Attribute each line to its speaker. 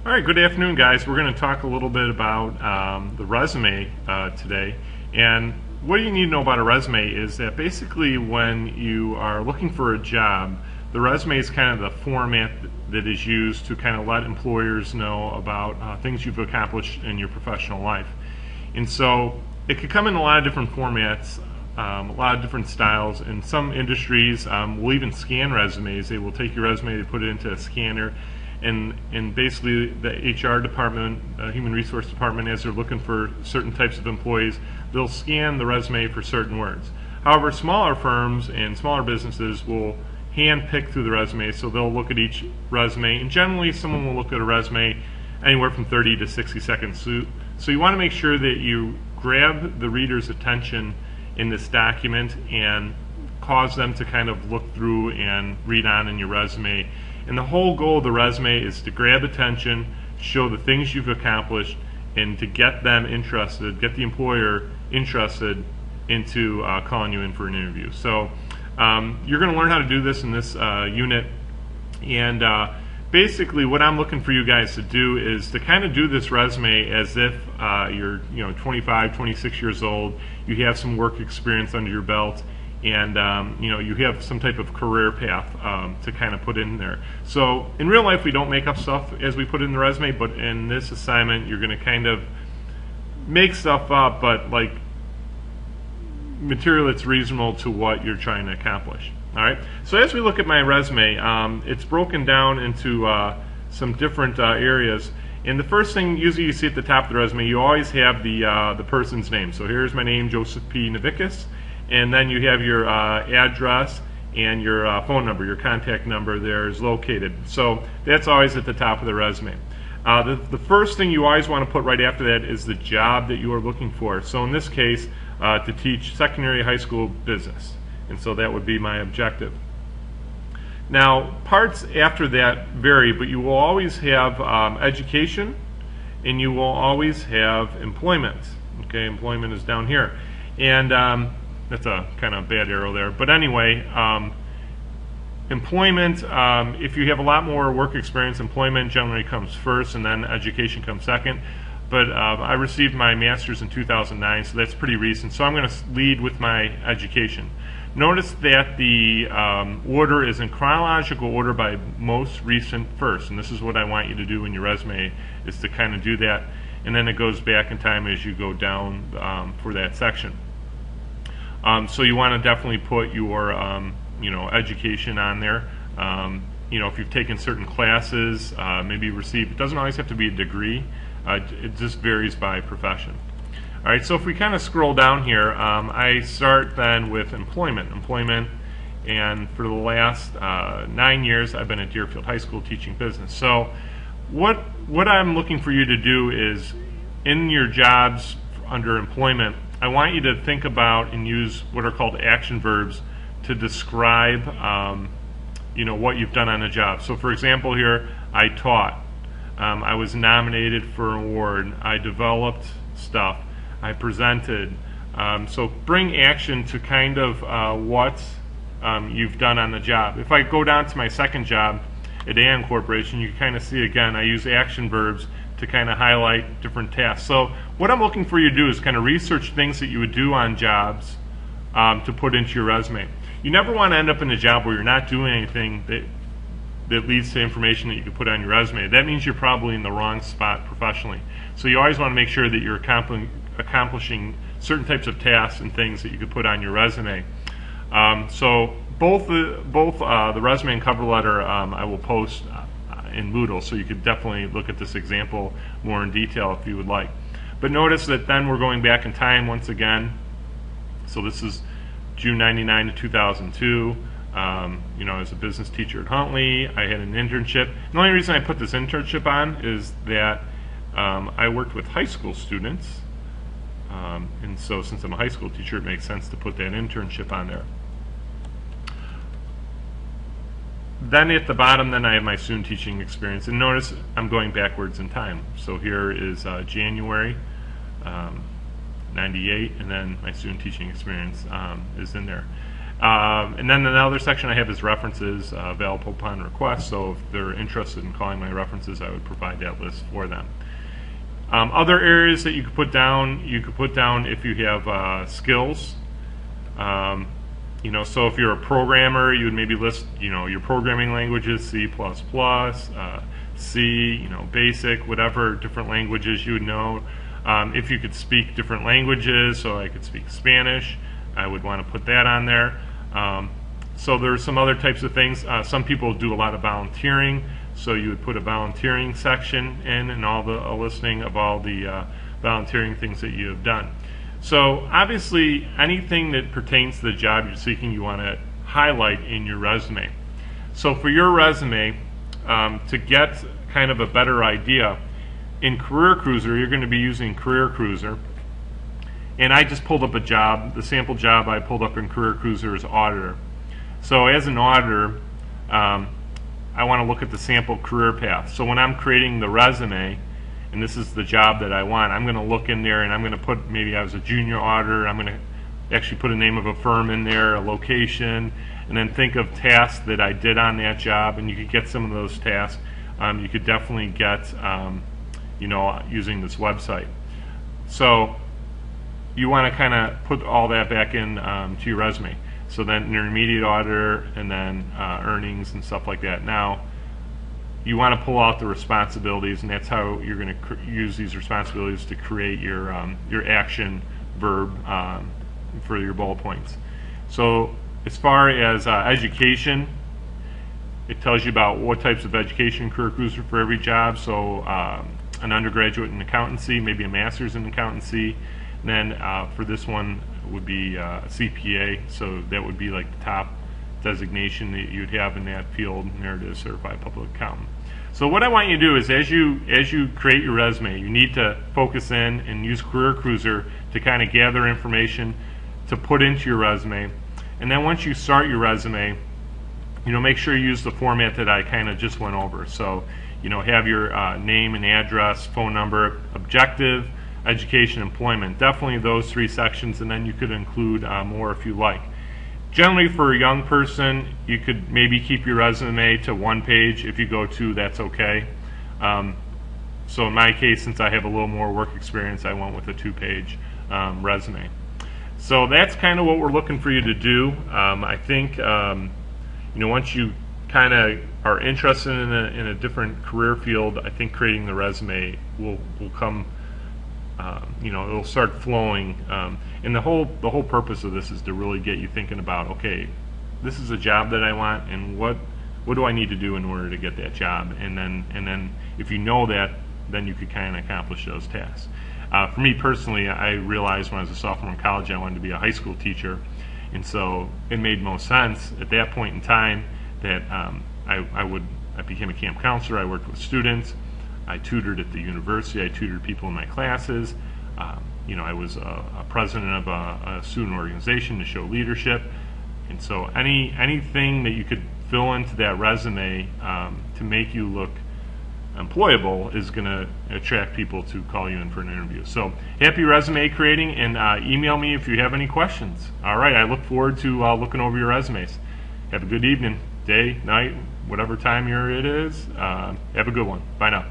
Speaker 1: All right, good afternoon, guys. We're going to talk a little bit about the resume today. And what you need to know about a resume is that basically when you are looking for a job, the resume is kind of the format that is used to kind of let employers know about things you've accomplished in your professional life. And so it could come in a lot of different formats, a lot of different styles. In some industries, will even scan resumes. They will take your resume, they put it into a scanner, and basically the HR department, human resource department, as they're looking for certain types of employees, they'll scan the resume for certain words. However, smaller firms and smaller businesses will hand pick through the resume, so they'll look at each resume, and generally someone will look at a resume anywhere from 30 to 60 seconds. So you want to make sure that you grab the reader's attention in this document and cause them to kind of look through and read on in your resume. And the whole goal of the resume is to grab attention, show the things you've accomplished, and to get them interested, get the employer interested into calling you in for an interview. So you're going to learn how to do this in this unit. And basically what I'm looking for you guys to do is to kind of do this resume as if you're 25, 26 years old, you have some work experience under your belt, and you have some type of career path to kind of put in there. So in real life we don't make up stuff as we put in the resume, but in this assignment you're going to kind of make stuff up, but like material that's reasonable to what you're trying to accomplish. Alright, so as we look at my resume, it's broken down into some different areas. And the first thing usually you see at the top of the resume, you always have the person's name. So here's my name, Joseph P. Navickas. And then you have your address and your phone number, your contact number there is located. So that's always at the top of the resume. The first thing you always want to put right after that is the job that you are looking for. So in this case, to teach secondary high school business. And so that would be my objective. Now, parts after that vary, but you will always have education and you will always have employment. Okay, employment is down here. And that's a kind of bad arrow there. But anyway, employment, if you have a lot more work experience, employment generally comes first and then education comes second. But I received my master's in 2009, so that's pretty recent. So I'm going to lead with my education. Notice that the order is in chronological order by most recent first, and this is what I want you to do in your resume, is to kind of do that, and then it goes back in time as you go down for that section. So you want to definitely put your education on there. If you've taken certain classes, maybe you received, it doesn't always have to be a degree, it just varies by profession. Alright, so if we kind of scroll down here, I start then with employment. And for the last 9 years I've been at Deerfield High School teaching business. So what I'm looking for you to do is, in your jobs under employment, I want you to think about and use what are called action verbs to describe what you've done on the job. So for example here, I taught, I was nominated for an award, I developed stuff, I presented. So bring action to kind of what you've done on the job. If I go down to my second job at AN Corporation, you can kind of see again I use action verbs to kind of highlight different tasks. So what I'm looking for you to do is kind of research things that you would do on jobs to put into your resume. You never want to end up in a job where you're not doing anything that leads to information that you can put on your resume. That means you're probably in the wrong spot professionally. So you always want to make sure that you're accomplishing certain types of tasks and things that you could put on your resume. So both the resume and cover letter I will post in Moodle, so you could definitely look at this example more in detail if you would like. But notice that then we're going back in time once again. So this is June 99 to 2002. As a business teacher at Huntley, I had an internship. The only reason I put this internship on is that I worked with high school students, and so since I'm a high school teacher, it makes sense to put that internship on there. Then at the bottom, then I have my student teaching experience, and notice I'm going backwards in time. So here is January 98, and then my student teaching experience is in there. And then another section I have is references available upon request. So if they're interested in calling my references, I would provide that list for them. Other areas that you could put down if you have skills. So if you're a programmer, you would maybe list, your programming languages, C++, C, basic, whatever different languages you would know. If you could speak different languages, so I could speak Spanish, I would want to put that on there. So there's some other types of things. Some people do a lot of volunteering, so you would put a volunteering section in and a listing of all the volunteering things that you have done. So obviously anything that pertains to the job you're seeking, you want to highlight in your resume. So for your resume, to get kind of a better idea, in Career Cruiser, you're going to be using Career Cruiser. And I just pulled up a job. The sample job I pulled up in Career Cruiser is auditor. So as an auditor, I want to look at the sample career path. So when I'm creating the resume, and this is the job that I want, I'm going to look in there and I'm going to put, maybe I was a junior auditor, I'm going to actually put a name of a firm in there, a location, and then think of tasks that I did on that job, and you could get some of those tasks. You could definitely get, using this website. So you want to kind of put all that back in to your resume. So then intermediate auditor, and then earnings and stuff like that. Now, you want to pull out the responsibilities, and that's how you're going to use these responsibilities to create your action verb for your bullet points. So as far as education, it tells you about what types of education Career Cruiser for every job. So an undergraduate in accountancy, maybe a master's in accountancy. And then for this one would be a CPA, so that would be like the top designation that you'd have in that field, Narrative Certified Public Accountant. So what I want you to do is, as you create your resume, you need to focus in and use Career Cruiser to kind of gather information to put into your resume. And then once you start your resume, make sure you use the format that I kind of just went over. So, have your name and address, phone number, objective, education, employment. Definitely those three sections, and then you could include more if you like. Generally, for a young person, you could maybe keep your resume to one page. If you go two, that's okay. So in my case, since I have a little more work experience, I went with a two-page resume. So that's kind of what we're looking for you to do. I think once you kind of are interested in a different career field, I think creating the resume will come. It'll start flowing, and the whole purpose of this is to really get you thinking about, okay, this is a job that I want, and what do I need to do in order to get that job? And then if you know that, then you could kind of accomplish those tasks. For me personally, I realized when I was a sophomore in college I wanted to be a high school teacher, and so it made most sense at that point in time that I became a camp counselor. I worked with students. I tutored at the university. I tutored people in my classes. I was a president of a student organization to show leadership. And so anything that you could fill into that resume to make you look employable is going to attract people to call you in for an interview. So happy resume creating, and email me if you have any questions. All right, I look forward to looking over your resumes. Have a good evening, day, night, whatever time it is. Have a good one. Bye now.